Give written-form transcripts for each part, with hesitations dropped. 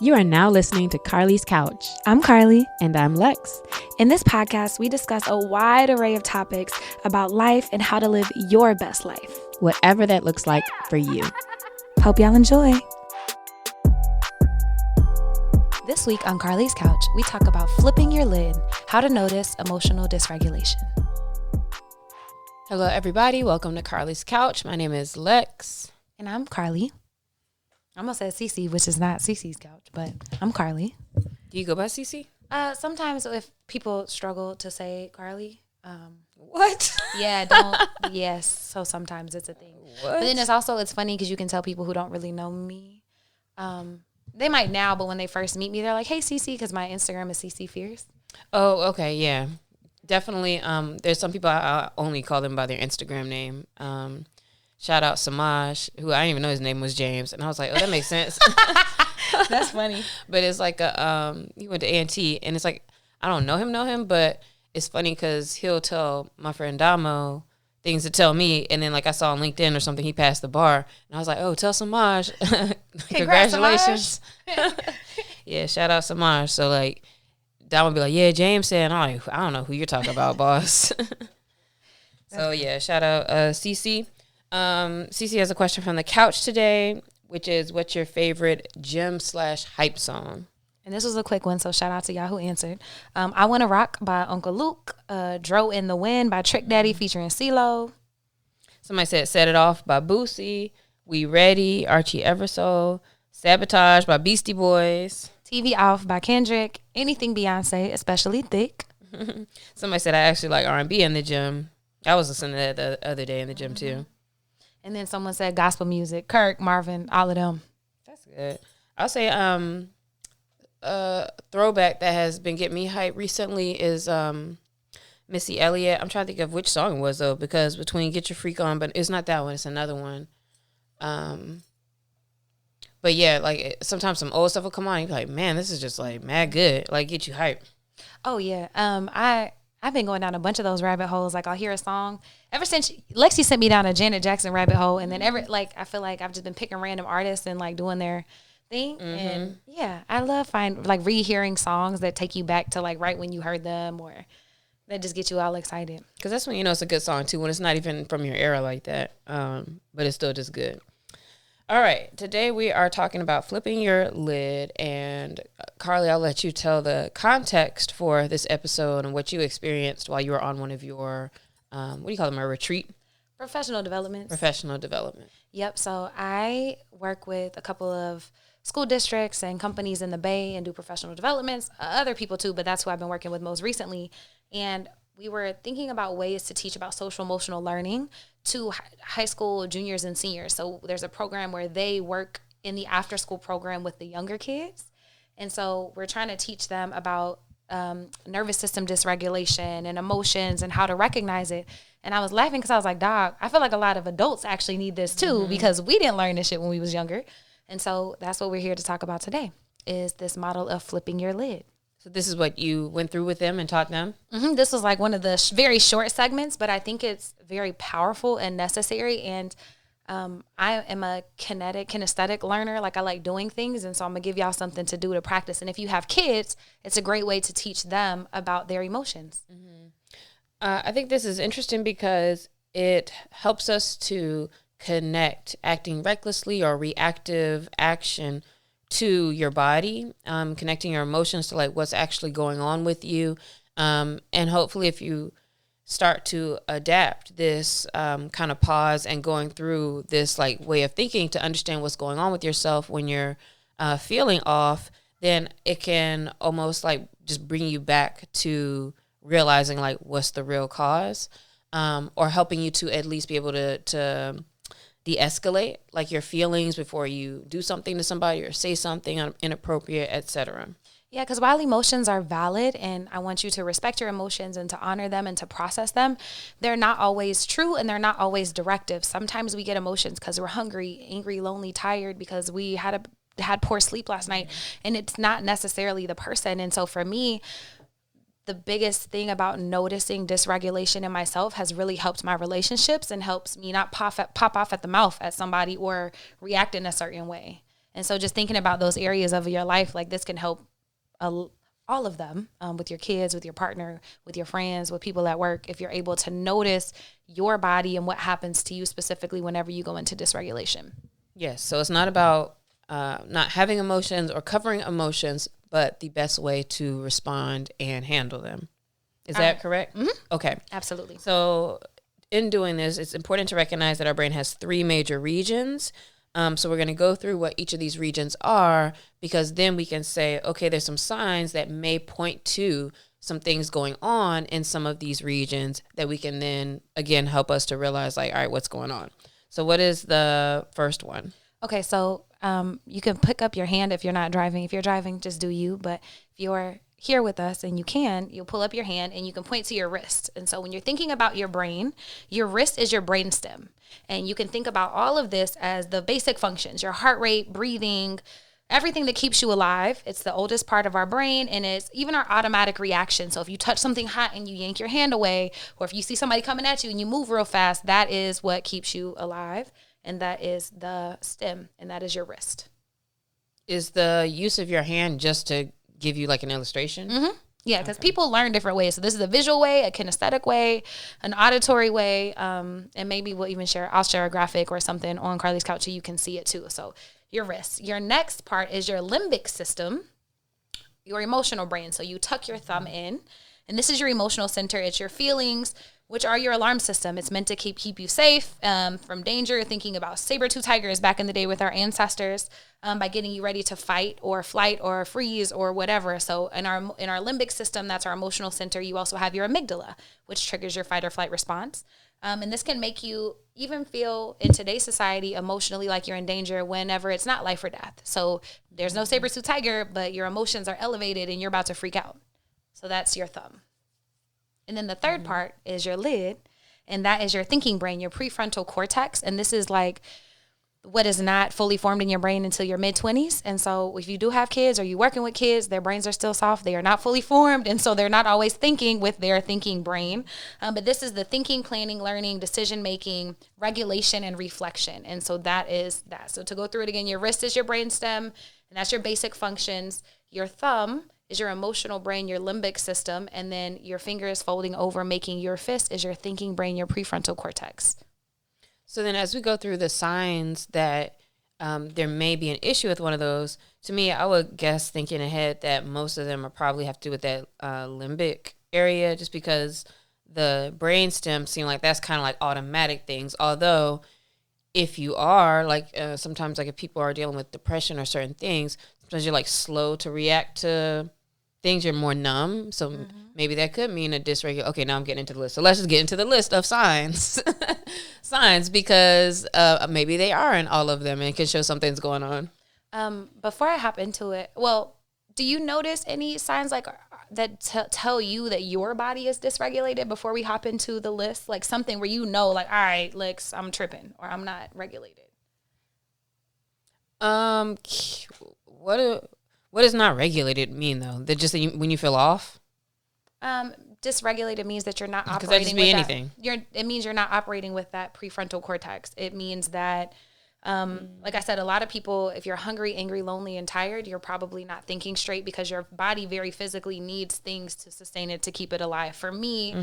You are now listening to Carlie's Couch. I'm Carlie. And I'm Lex. In this podcast, we discuss a wide array of topics about life and how to live your best life. Whatever that looks like for you. Hope y'all enjoy. This week on Carlie's Couch, we talk about flipping your lid, how to notice emotional dysregulation. Hello, everybody. Welcome to Carlie's Couch. My name is Lex. And I'm Carlie. I almost said Cece, which is not Cece's couch, but I'm Carlie. Do you go by Cece? Sometimes if people struggle to say Carlie. What? Yeah, don't. Yes. So sometimes it's a thing. What? But then it's funny because you can tell people who don't really know me. They might now, but when they first meet me, they're like, hey, Cece, because my Instagram is Cece Fierce. Oh, okay. Yeah. Definitely. There's some people I only call them by their Instagram name. Shout out Samaj, who I didn't even know his name was James. And I was like, oh, that makes sense. That's funny. But it's like, he went to A&T, and it's like, I don't know him, but it's funny because he'll tell my friend Damo things to tell me. And then, like, I saw on LinkedIn or something, he passed the bar. And I was like, oh, tell Samaj. Congratulations. Samaj. Yeah, shout out Samaj. So, like, Damo would be like, yeah, James said, I'm like, I don't know who you're talking about, boss. So, yeah, shout out Cece. Cece has a question from the couch today, which is, what's your favorite gym/hype song? And this was a quick one, so shout out to y'all who answered. I Wanna Rock by Uncle Luke, Dro in the Wind by Trick Daddy featuring CeeLo. Somebody said Set It Off by Boosie, We Ready, Archie Eversole, Sabotage by Beastie Boys, TV Off by Kendrick, anything Beyonce, especially Thick. Somebody said I actually like R&B in the gym. I was listening to that the other day in the gym too. And then someone said gospel music, Kirk, Marvin, all of them. That's good. I'll say throwback that has been getting me hyped recently is Missy Elliott. I'm trying to think of which song it was though, because between Get Your Freak On, but it's not that one, it's another one. But yeah, like sometimes some old stuff will come on and you're like, man, this is just like mad good. Like get you hyped. Oh yeah. I've been going down a bunch of those rabbit holes. Like I'll hear a song ever since Lexi sent me down a Janet Jackson rabbit hole, and then I feel like I've just been picking random artists and like doing their thing. Mm-hmm. And yeah, I love rehearing songs that take you back to like right when you heard them, or that just get you all excited. Because that's when you know it's a good song too, when it's not even from your era like that, but it's still just good. All right, today we are talking about flipping your lid, and Carlie, I'll let you tell the context for this episode and what you experienced while you were on one of your, what do you call them, a retreat? Professional development. Yep, so I work with a couple of school districts and companies in the Bay and do professional developments, other people too, but that's who I've been working with most recently. And we were thinking about ways to teach about social emotional learning to high school juniors and seniors. So there's a program where they work in the after school program with the younger kids. And so we're trying to teach them about nervous system dysregulation and emotions and how to recognize it. And I was laughing because I was like, dog, I feel like a lot of adults actually need this too, because we didn't learn this shit when we was younger. And so that's what we're here to talk about today, is this model of flipping your lid. So this is what you went through with them and taught them? Mm-hmm. This was like one of the very short segments, but I think it's very powerful and necessary. And I am a kinesthetic learner. Like I like doing things. And so I'm going to give y'all something to do to practice. And if you have kids, it's a great way to teach them about their emotions. Mm-hmm. I think this is interesting because it helps us to connect acting recklessly or reactive action to your body, connecting your emotions to like what's actually going on with you. And hopefully if you start to adapt this kind of pause and going through this like way of thinking to understand what's going on with yourself when you're feeling off, then it can almost like just bring you back to realizing like what's the real cause, or helping you to at least be able to de-escalate like your feelings before you do something to somebody or say something inappropriate, etc. Yeah, because while emotions are valid and I want you to respect your emotions and to honor them and to process them, they're not always true and they're not always directive. Sometimes we get emotions because we're hungry, angry, lonely, tired because we had poor sleep last night, and it's not necessarily the person. And so for me, the biggest thing about noticing dysregulation in myself has really helped my relationships and helps me not pop off at the mouth at somebody or react in a certain way. And so just thinking about those areas of your life, like this can help all of them, with your kids, with your partner, with your friends, with people at work, if you're able to notice your body and what happens to you specifically whenever you go into dysregulation. Yes. So it's not about not having emotions or covering emotions, but the best way to respond and handle them. Is that correct? Mm-hmm. Okay. Absolutely. So in doing this, it's important to recognize that our brain has 3 major regions. So we're going to go through what each of these regions are, because then we can say, okay, there's some signs that may point to some things going on in some of these regions that we can then, again, help us to realize, like, all right, what's going on? So what is the first one? Okay, so you can pick up your hand if you're not driving. If you're driving, just do you. But if you're here with us and you'll pull up your hand and you can point to your wrist. And so when you're thinking about your brain, your wrist is your brain stem. And you can think about all of this as the basic functions, your heart rate, breathing, everything that keeps you alive. It's the oldest part of our brain, and it's even our automatic reaction. So if you touch something hot and you yank your hand away, or if you see somebody coming at you and you move real fast, that is what keeps you alive. And that is the stem, and that is your wrist. Is the use of your hand just to give you like an illustration? Mm-hmm. Yeah, because people learn different ways. So this is a visual way, a kinesthetic way, an auditory way, and maybe I'll share a graphic or something on Carlie's couch so you can see it too. So your wrist. Your next part is your limbic system, your emotional brain. So you tuck your thumb in, and this is your emotional center. It's your feelings, which are your alarm system. It's meant to keep you safe from danger, thinking about saber-tooth tigers back in the day with our ancestors, by getting you ready to fight or flight or freeze or whatever. So in our limbic system, that's our emotional center. You also have your amygdala, which triggers your fight or flight response. And this can make you even feel in today's society emotionally like you're in danger whenever it's not life or death. So there's no saber-tooth tiger, but your emotions are elevated and you're about to freak out. So that's your thumb. And then the third part is your lid, and that is your thinking brain, your prefrontal cortex. And this is like what is not fully formed in your brain until your mid-20s. And so if you do have kids or you're working with kids, their brains are still soft. They are not fully formed. And so they're not always thinking with their thinking brain. But this is the thinking, planning, learning, decision-making, regulation, and reflection. And so that is that. So to go through it again, your wrist is your brain stem, and that's your basic functions. Your thumb is your emotional brain, your limbic system, and then your finger is folding over, making your fist is your thinking brain, your prefrontal cortex. So then as we go through the signs that there may be an issue with one of those, to me, I would guess, thinking ahead, that most of them are probably have to do with that limbic area, just because the brain stem seem like that's kind of like automatic things. Although if you are like, sometimes like if people are dealing with depression or certain things, sometimes you're like slow to react to things, you're more numb. So maybe that could mean a dysregulation. Okay, now I'm getting into the list. So let's just get into the list of signs. Signs, because maybe they are in all of them and can show something's going on. Before I hop into it, well, do you notice any signs like that tell you that your body is dysregulated before we hop into the list? Like something where you know, like, all right, Lex, I'm tripping or I'm not regulated. What does not regulated mean, though? That just when you feel off? Dysregulated means that you're not operating. Because that just be anything. It means you're not operating with that prefrontal cortex. It means that, like I said, a lot of people, if you're hungry, angry, lonely, and tired, you're probably not thinking straight because your body very physically needs things to sustain it, to keep it alive. For me,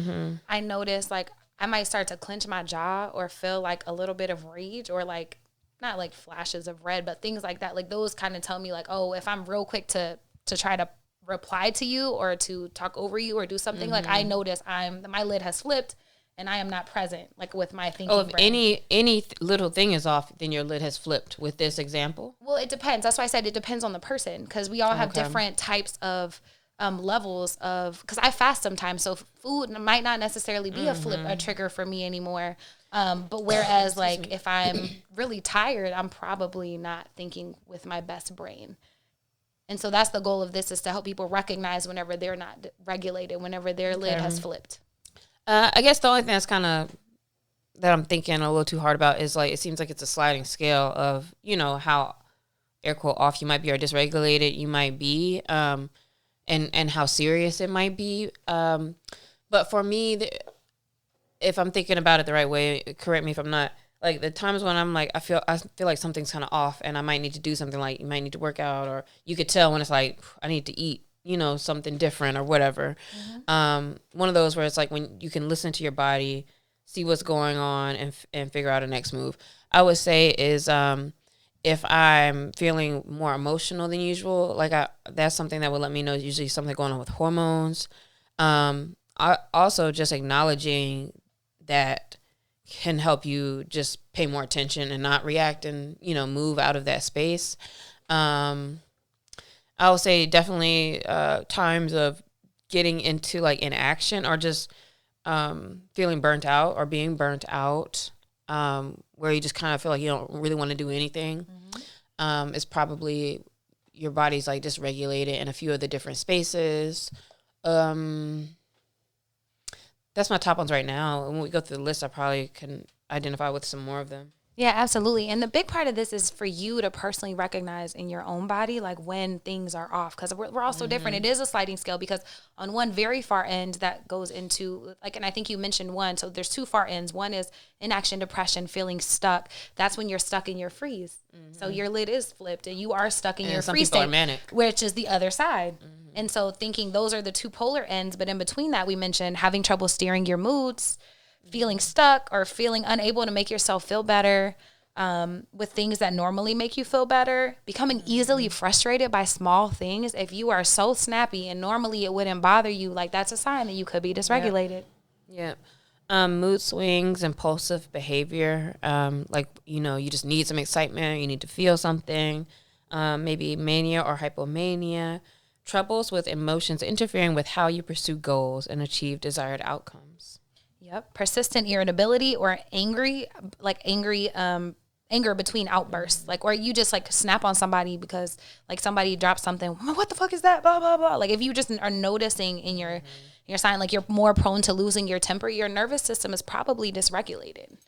I notice like I might start to clench my jaw or feel like a little bit of rage, or like not like flashes of red, but things like that. Like those kind of tell me like, oh, if I'm real quick to try to reply to you or to talk over you or do something, like I notice my lid has flipped and I am not present, like with my thinking brain. Any little thing is off, then your lid has flipped with this example? Well, it depends. That's why I said it depends on the person, because we all have different types of levels of, because I fast sometimes, so food might not necessarily be a trigger for me anymore. But whereas like if I'm really tired, I'm probably not thinking with my best brain. And so that's the goal of this, is to help people recognize whenever they're not regulated, whenever their lid has flipped. I guess the only thing that's kind of that I'm thinking a little too hard about is like, it seems like it's a sliding scale of, you know, how air quote off you might be or dysregulated you might be, and how serious it might be. But for me, if I'm thinking about it the right way, correct me if I'm not, like the times when I'm like, I feel like something's kind of off and I might need to do something, like you might need to work out, or you could tell when it's like, I need to eat, something different or whatever. One of those where it's like when you can listen to your body, see what's going on and figure out a next move. I would say is, if I'm feeling more emotional than usual, like that's something that would let me know usually something going on with hormones. I also just acknowledging that can help you just pay more attention and not react and, move out of that space. I would say definitely times of getting into like inaction or just feeling burnt out or being burnt out, where you just kind of feel like you don't really want to do anything. It's probably your body's like dysregulated in a few of the different spaces. That's my top ones right now. When we go through the list, I probably can identify with some more of them. Yeah, absolutely. And the big part of this is for you to personally recognize in your own body, like when things are off, because we're all so different. It is a sliding scale because on one very far end that goes into like, and I think you mentioned one, so there's two far ends. One is inaction, depression, feeling stuck. That's when you're stuck in your freeze. So your lid is flipped and you are stuck in your freeze state, manic, which is the other side. And so thinking those are the two polar ends, but in between that, we mentioned having trouble steering your moods, feeling stuck or feeling unable to make yourself feel better with things that normally make you feel better, becoming easily frustrated by small things. If you are so snappy and normally it wouldn't bother you, like that's a sign that you could be dysregulated. Yeah. Mood swings, impulsive behavior, like, you just need some excitement, you need to feel something, maybe mania or hypomania, troubles with emotions interfering with how you pursue goals and achieve desired outcomes. Yep. Persistent irritability or anger between outbursts, like, or you just like snap on somebody because like somebody dropped something. What the fuck is that? Blah, blah, blah. Like if you just are noticing in your sign, like you're more prone to losing your temper, your nervous system is probably dysregulated.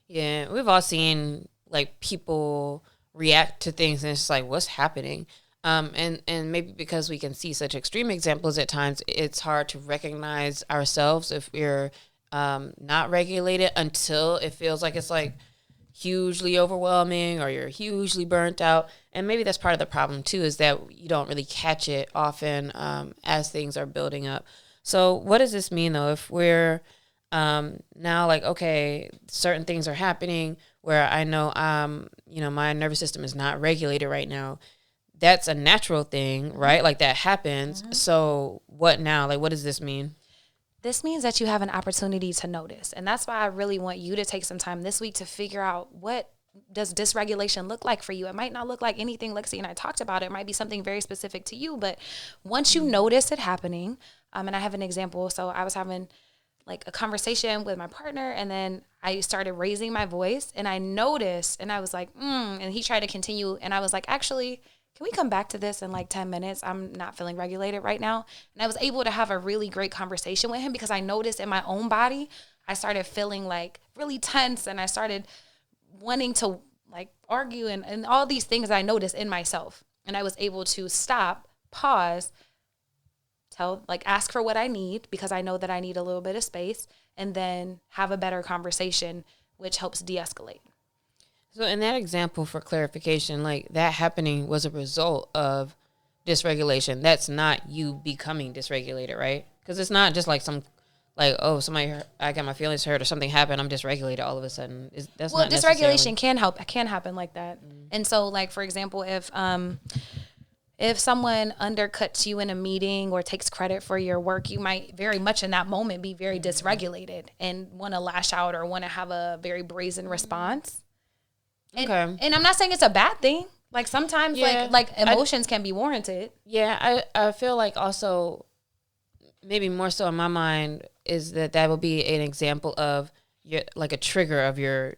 Yeah. We've all seen like people react to things and it's like, what's happening? And maybe because we can see such extreme examples at times, it's hard to recognize ourselves if we're not regulated until it feels like it's like hugely overwhelming or you're hugely burnt out. And maybe that's part of the problem too, is that you don't really catch it often as things are building up. So what does this mean though? If we're now like, okay, certain things are happening where I know, my nervous system is not regulated right now. That's a natural thing, right? Like that happens. So what now? Like, what does this mean? This means that you have an opportunity to notice. And that's why I really want you to take some time this week to figure out, what does dysregulation look like for you? It might not look like anything Lexi and I talked about. It might be something very specific to you. But once you notice it happening, and I have an example. So I was having like a conversation with my partner and then I started raising my voice and I noticed and I was like, and he tried to continue. And I was like, actually, can we come back to this in like 10 minutes? I'm not feeling regulated right now. And I was able to have a really great conversation with him because I noticed in my own body, I started feeling like really tense and I started wanting to like argue and all these things I noticed in myself. And I was able to stop, pause, ask for what I need because I know that I need a little bit of space and then have a better conversation, which helps de-escalate. So in that example, for clarification, like that happening was a result of dysregulation. That's not you becoming dysregulated, right? Because it's not just like I got my feelings hurt or something happened, I'm dysregulated all of a sudden. Dysregulation can happen like that. And so, like for example, if someone undercuts you in a meeting or takes credit for your work, you might very much in that moment be very dysregulated and want to lash out or want to have a very brazen response. And, and I'm not saying it's a bad thing. Like sometimes like emotions can be warranted. Yeah, I feel like also maybe more so in my mind is that will be an example of like a trigger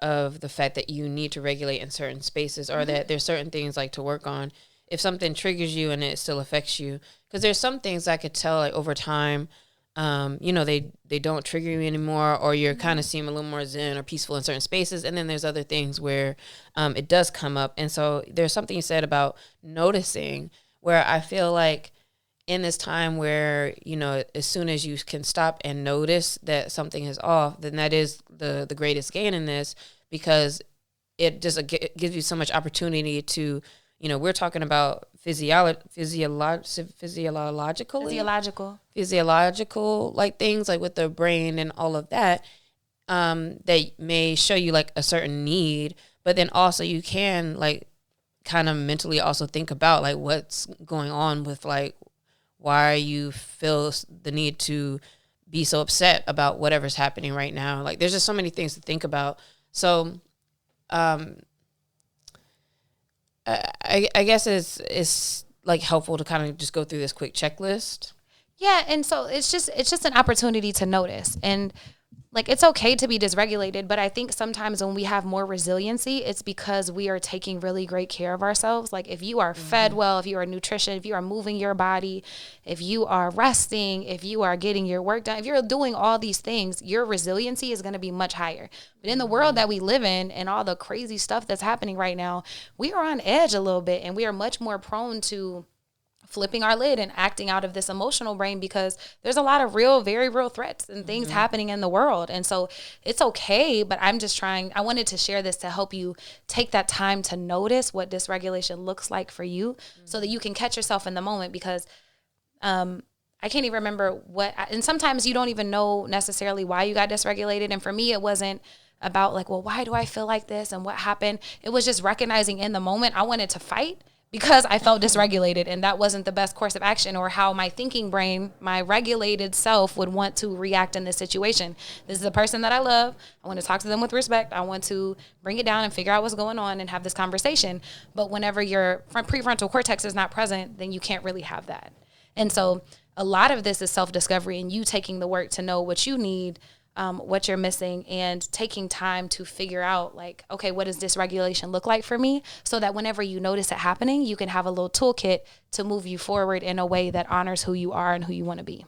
of the fact that you need to regulate in certain spaces or that there's certain things like to work on. If something triggers you and it still affects you, because there's some things I could tell like over time, they don't trigger you anymore, or you're kind of seem a little more zen or peaceful in certain spaces. And then there's other things where it does come up. And so there's something you said about noticing where I feel like in this time where, as soon as you can stop and notice that something is off, then that is the greatest gain in this, because it just gives you so much opportunity to, we're talking about physiological like things like with the brain and all of that, that may show you like a certain need, but then also you can like kind of mentally also think about like what's going on with like why you feel the need to be so upset about whatever's happening right now. Like there's just so many things to think about. So I guess it's like helpful to kind of just go through this quick checklist. Yeah, and so it's just an opportunity to notice. And like it's okay to be dysregulated, but I think sometimes when we have more resiliency, it's because we are taking really great care of ourselves. Like if you are fed well, if you are nutrition, if you are moving your body, if you are resting, if you are getting your work done, if you're doing all these things, your resiliency is going to be much higher. But in the world that we live in and all the crazy stuff that's happening right now, we are on edge a little bit, and we are much more prone to flipping our lid and acting out of this emotional brain because there's a lot of very real threats and things happening in the world. And so it's okay, but I wanted to share this to help you take that time to notice what dysregulation looks like for you so that you can catch yourself in the moment, because I can't even remember and sometimes you don't even know necessarily why you got dysregulated. And for me, it wasn't about like, well, why do I feel like this and what happened? It was just recognizing in the moment I wanted to fight because I felt dysregulated, and that wasn't the best course of action or how my thinking brain, my regulated self, would want to react in this situation. This is a person that I love. I want to talk to them with respect. I want to bring it down and figure out what's going on and have this conversation. But whenever your prefrontal cortex is not present, then you can't really have that. And so a lot of this is self-discovery and you taking the work to know what you need, what you're missing, and taking time to figure out like, okay, what does dysregulation look like for me? So that whenever you notice it happening, you can have a little toolkit to move you forward in a way that honors who you are and who you want to be.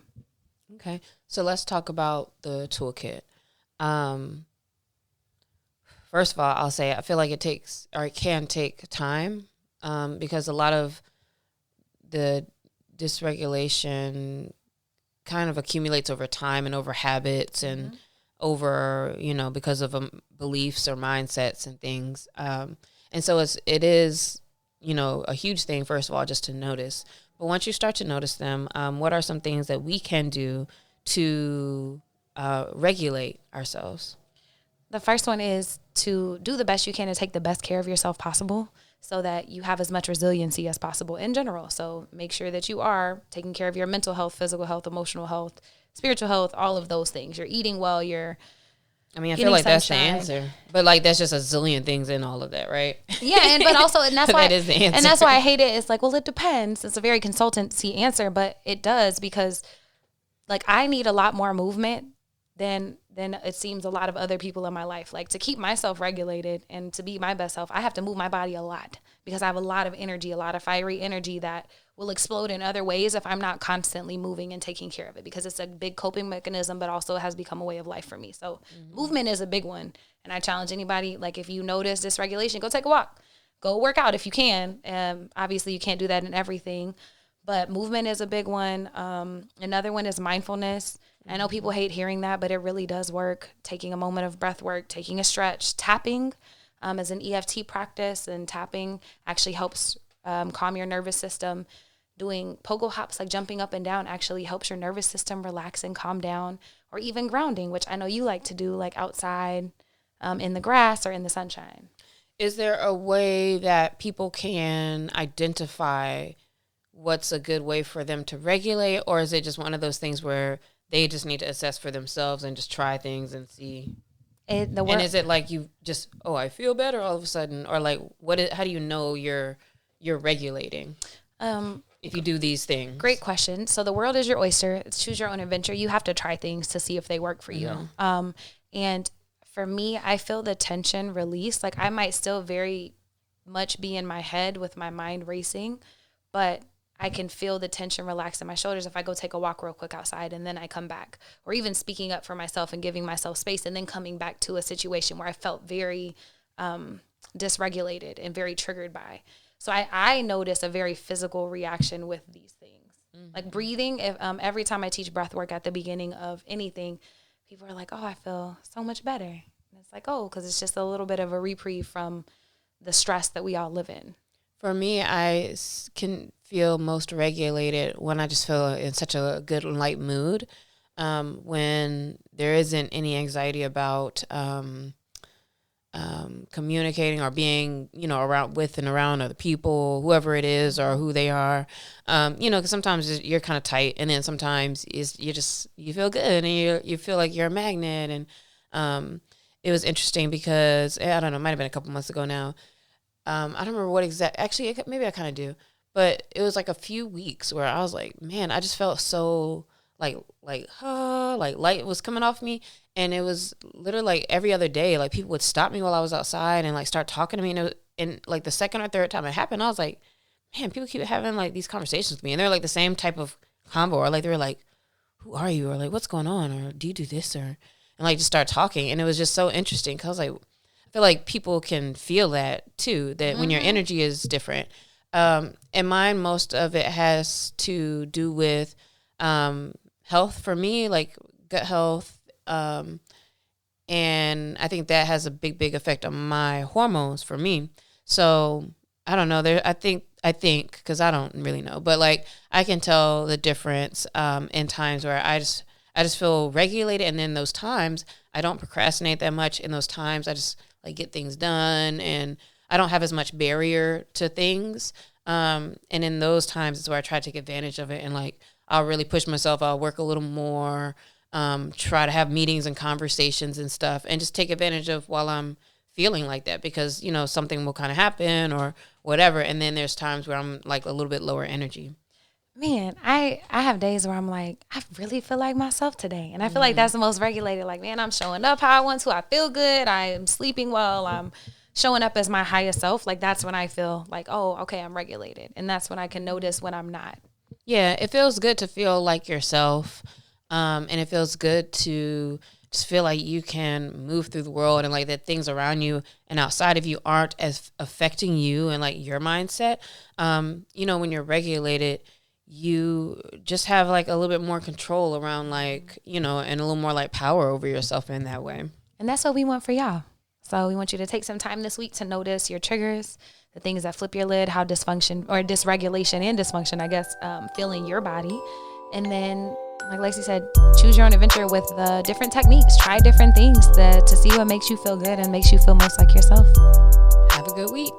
Okay. So let's talk about the toolkit. First of all, I'll say I feel like it can take time, because a lot of the dysregulation kind of accumulates over time and over habits and over, because of beliefs or mindsets and things. And so it is, a huge thing, first of all, just to notice. But once you start to notice them, what are some things that we can do to regulate ourselves? The first one is to do the best you can to take the best care of yourself possible, so that you have as much resiliency as possible in general. So make sure that you are taking care of your mental health, physical health, emotional health, spiritual health, all of those things. You're eating well, I feel like that's the answer. But like that's just a zillion things in all of that, right? Yeah, but that's why that is the answer. And that's why I hate it. It's like, well, it depends. It's a very consultancy answer, but it does, because like I need a lot more movement than it seems a lot of other people in my life. Like to keep myself regulated and to be my best self, I have to move my body a lot, because I have a lot of energy, a lot of fiery energy that will explode in other ways if I'm not constantly moving and taking care of it, because it's a big coping mechanism, but also has become a way of life for me. So movement is a big one. And I challenge anybody, like if you notice dysregulation, go take a walk, go work out if you can. Obviously you can't do that in everything, but movement is a big one. Another one is mindfulness. I know people hate hearing that, but it really does work. Taking a moment of breath work, taking a stretch, tapping as an EFT practice, and tapping actually helps calm your nervous system. Doing pogo hops, like jumping up and down, actually helps your nervous system relax and calm down. Or even grounding, which I know you like to do, like outside in the grass or in the sunshine. Is there a way that people can identify what's a good way for them to regulate, or is it just one of those things where they just need to assess for themselves and just try things and see? And is it like you just, I feel better all of a sudden, or like how do you know you're regulating? If you do these things. Great question. So the world is your oyster. It's choose your own adventure. You have to try things to see if they work for you. And for me, I feel the tension release. Like I might still very much be in my head with my mind racing, but I can feel the tension relax in my shoulders if I go take a walk real quick outside and then I come back, or even speaking up for myself and giving myself space and then coming back to a situation where I felt very dysregulated and very triggered by. So I notice a very physical reaction with these things. Like breathing. If every time I teach breath work at the beginning of anything, people are like, oh, I feel so much better. And it's like, oh, because it's just a little bit of a reprieve from the stress that we all live in. For me, can feel most regulated when I just feel in such a good light mood, when there isn't any anxiety about communicating or being, around with and around other people, whoever it is or who they are, because sometimes you're kind of tight, and then sometimes you feel good and you feel like you're a magnet. And it was interesting because I don't know, it might have been a couple months ago now. I don't remember what actually, maybe I kind of do, but it was like a few weeks where I was like, man, I just felt so like light was coming off me. And it was literally like every other day, like people would stop me while I was outside and like start talking to me. And like the second or third time it happened, I was like, man, people keep having like these conversations with me. And they're like the same type of combo, or like they were like, who are you? Or like, what's going on? Or do you do this? And like just start talking. And it was just so interesting because I was like, I feel like people can feel that too, that when your energy is different. And mine, most of it has to do with health for me, like gut health. And I think that has a big effect on my hormones for me. So I don't know. I think because I don't really know, but like I can tell the difference in times where I just feel regulated, and then those times I don't procrastinate that much. In those times I just like get things done, and I don't have as much barrier to things. And in those times it's where I try to take advantage of it, and like I'll really push myself. I'll work a little more. Try to have meetings and conversations and stuff, and just take advantage of while I'm feeling like that, because, something will kind of happen or whatever. And then there's times where I'm like a little bit lower energy. Man, I have days where I'm like, I really feel like myself today. And I feel like that's the most regulated. Like, man, I'm showing up how I want to. I feel good. I am sleeping well. I'm showing up as my highest self. Like, that's when I feel like, oh, okay, I'm regulated. And that's when I can notice when I'm not. Yeah, it feels good to feel like yourself. And it feels good to just feel like you can move through the world, and like that things around you and outside of you aren't as affecting you and like your mindset. When you're regulated, you just have like a little bit more control around like, and a little more like power over yourself in that way. And that's what we want for y'all. So we want you to take some time this week to notice your triggers, the things that flip your lid, how dysfunction or dysregulation and dysfunction, I guess, feel in your body. And then, like Lacey said, choose your own adventure with the different techniques. Try different things to see what makes you feel good and makes you feel most like yourself. Have a good week.